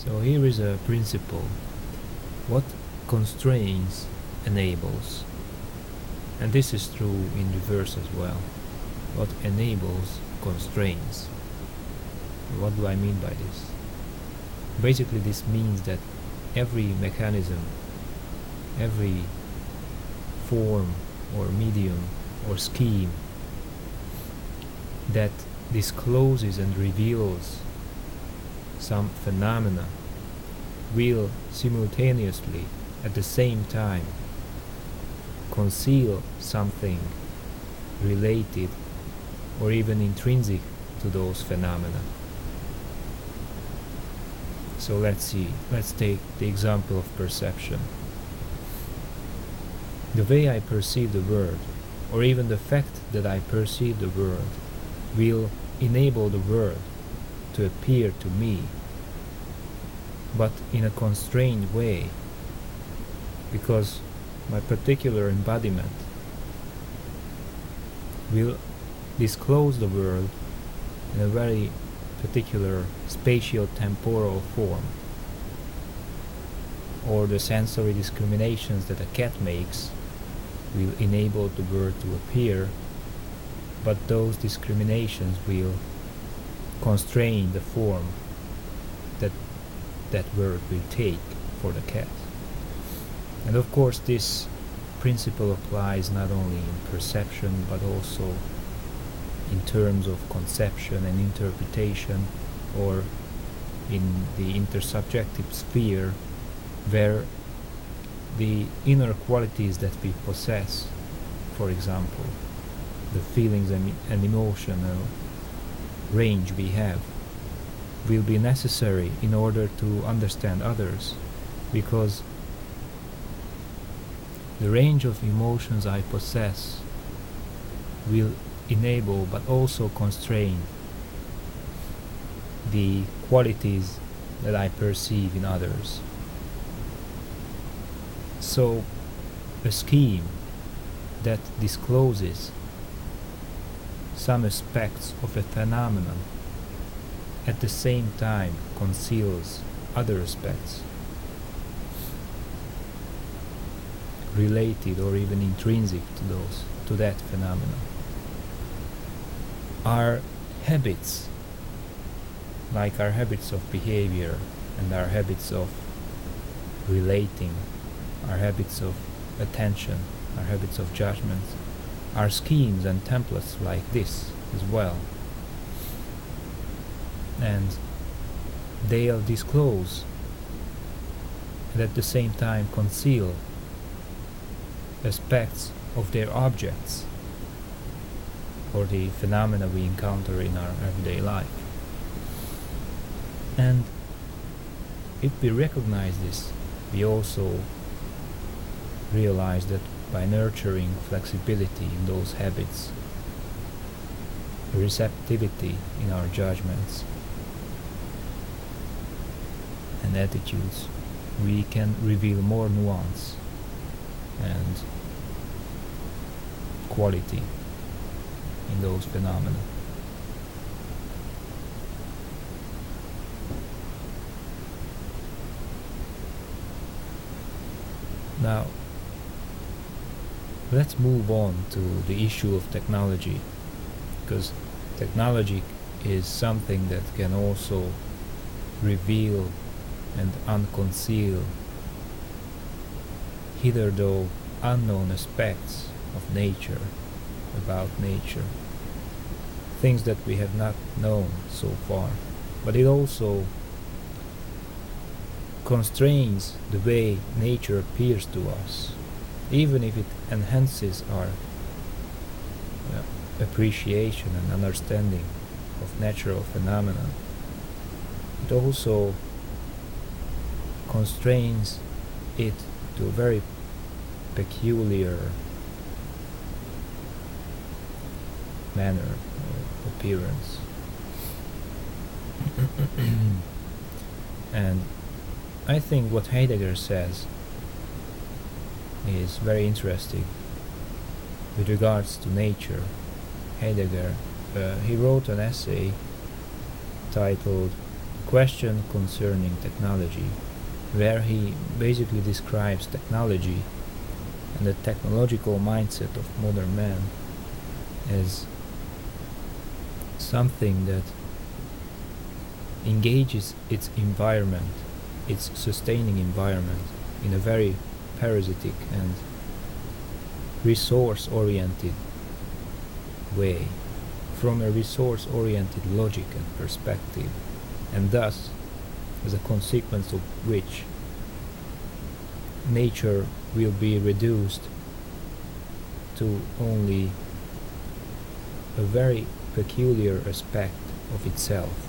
So here is a principle. What constrains enables. And this is true in reverse as well. What enables constrains. What do I mean by this? Basically this means that every mechanism, every form or medium or scheme that discloses and reveals some phenomena will simultaneously, at the same time, conceal something related or even intrinsic to those phenomena. So let's take the example of perception. The way I perceive the world, or even the fact that I perceive the world, will enable the world to appear to me, but in a constrained way, because my particular embodiment will disclose the world in a very particular spatial-temporal form. Or the sensory discriminations that a cat makes will enable the world to appear, but those discriminations will constrain the form that that word will take for the cat. And of course this principle applies not only in perception but also in terms of conception and interpretation, or in the intersubjective sphere, where the inner qualities that we possess, for example, the feelings and emotional range we have, will be necessary in order to understand others, because the range of emotions I possess will enable but also constrain the qualities that I perceive in others. So a scheme that discloses some aspects of a phenomenon at the same time conceals other aspects related or even intrinsic to that phenomenon. Our habits, like our habits of behavior and our habits of relating, our habits of attention, our habits of judgment, are schemes and templates like this as well. And they'll disclose and at the same time conceal aspects of their objects or the phenomena we encounter in our everyday life. And if we recognize this, we also realize that by nurturing flexibility in those habits, receptivity in our judgments and attitudes, we can reveal more nuance and quality in those phenomena. Now, let's move on to the issue of technology, because technology is something that can also reveal and unconceal hitherto unknown aspects of nature, about nature, things that we have not known so far. But it also constrains the way nature appears to us, even if it enhances our appreciation and understanding of natural phenomena. It also constrains it to a very peculiar manner or appearance. And I think what Heidegger says is very interesting with regards to nature. Heidegger, he wrote an essay titled question concerning technology, where he basically describes technology and the technological mindset of modern man as something that engages its environment, its sustaining environment, in a very parasitic and resource-oriented way, from a resource-oriented logic and perspective, and thus, as a consequence of which, nature will be reduced to only a very peculiar aspect of itself,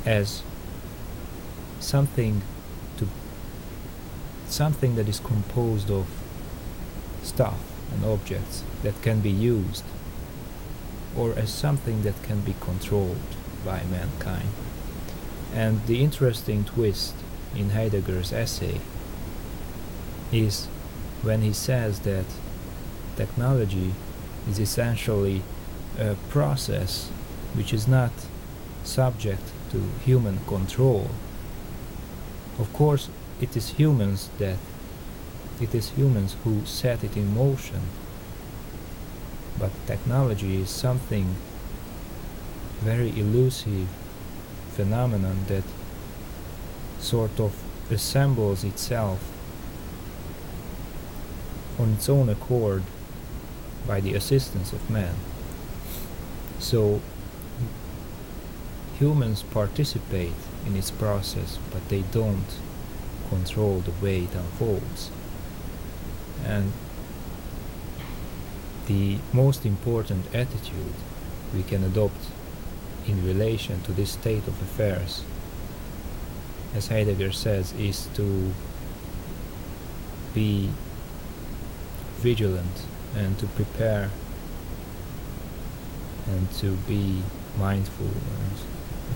as something that is composed of stuff and objects that can be used, or as something that can be controlled by mankind. And the interesting twist in Heidegger's essay is when he says that technology is essentially a process which is not subject to human control. Of course, it is humans who set it in motion, but technology is something very elusive phenomenon that sort of assembles itself on its own accord by the assistance of man. So humans participate in its process, but they don't control the way it unfolds. And the most important attitude we can adopt in relation to this state of affairs, as Heidegger says, is to be vigilant and to prepare and to be mindful and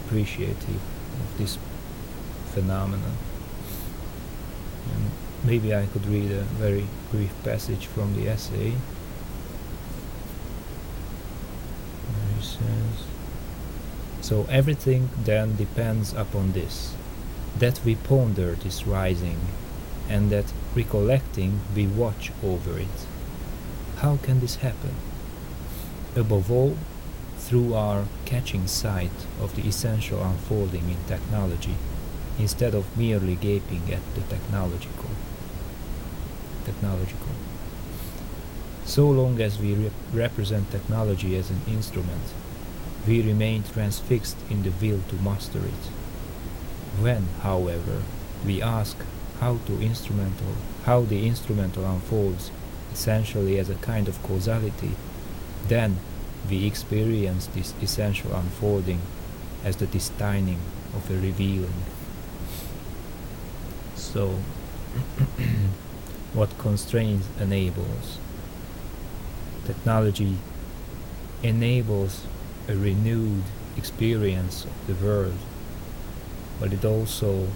appreciative of this phenomenon. And maybe I could read a very brief passage from the essay. Where he says, "So everything then depends upon this, that we ponder this rising, and that recollecting we watch over it. How can this happen? Above all, through our catching sight of the essential unfolding in technology, instead of merely gaping at the technological. So long as we represent technology as an instrument, we remain transfixed in the will to master it. When, however, we ask how the instrumental unfolds essentially as a kind of causality, then we experience this essential unfolding as the destining of a revealing." So, what constrains enables? Technology enables a renewed experience of the world, but it also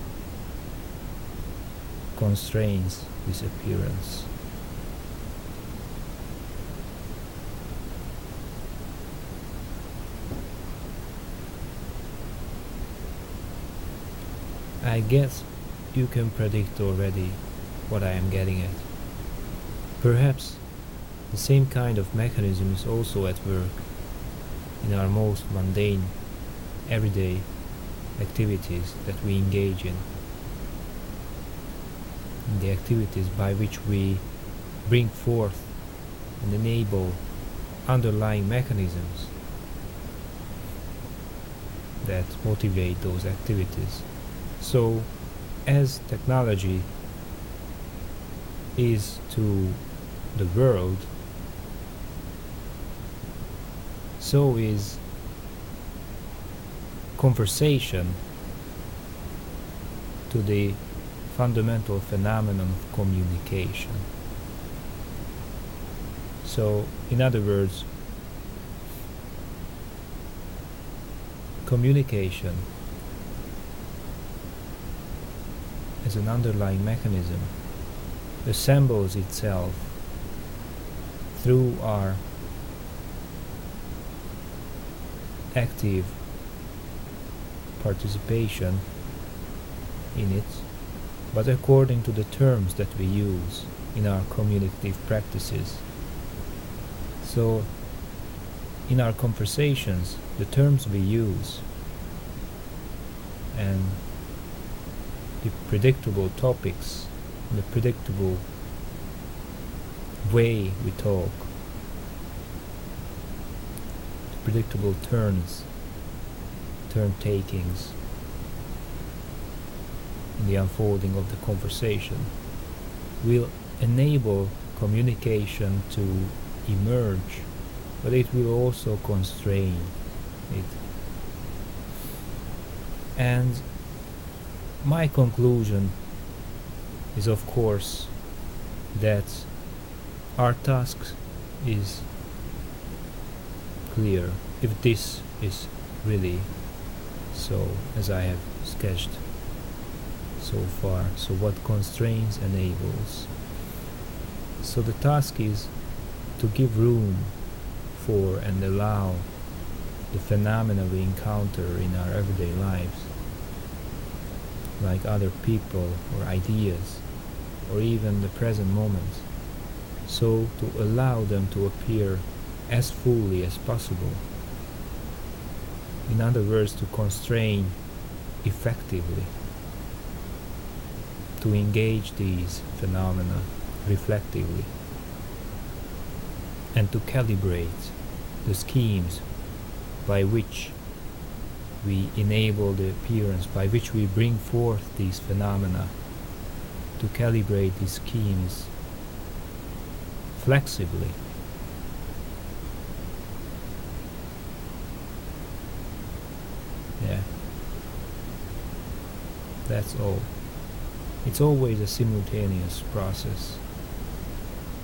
constrains this appearance. I guess you can predict already what I am getting at. Perhaps the same kind of mechanism is also at work in our most mundane, everyday activities that we engage in the activities by which we bring forth and enable underlying mechanisms that motivate those activities. So, as technology is to the world, so is conversation to the fundamental phenomenon of communication. So, in other words, communication as an underlying mechanism assembles itself through our active participation in it, but according to the terms that we use in our communicative practices. So, in our conversations, the terms we use and the predictable topics, the predictable way we talk, the predictable turn takings in the unfolding of the conversation will enable communication to emerge, but it will also constrain it. And my conclusion is, of course, that our task is clear, if this is really so, as I have sketched so far. So what constrains enables. So the task is to give room for and allow the phenomena we encounter in our everyday lives, like other people or ideas or even the present moment, so to allow them to appear as fully as possible. In other words, to constrain effectively, to engage these phenomena reflectively, and to calibrate the schemes by which we enable the appearance, by which we bring forth these phenomena, to calibrate these schemes flexibly. Yeah, that's all. It's always a simultaneous process.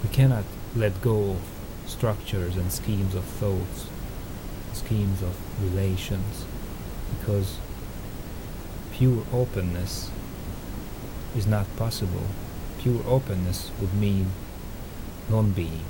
We cannot let go of structures and schemes of thoughts, schemes of relations, because pure openness is not possible. Pure openness would mean non-being.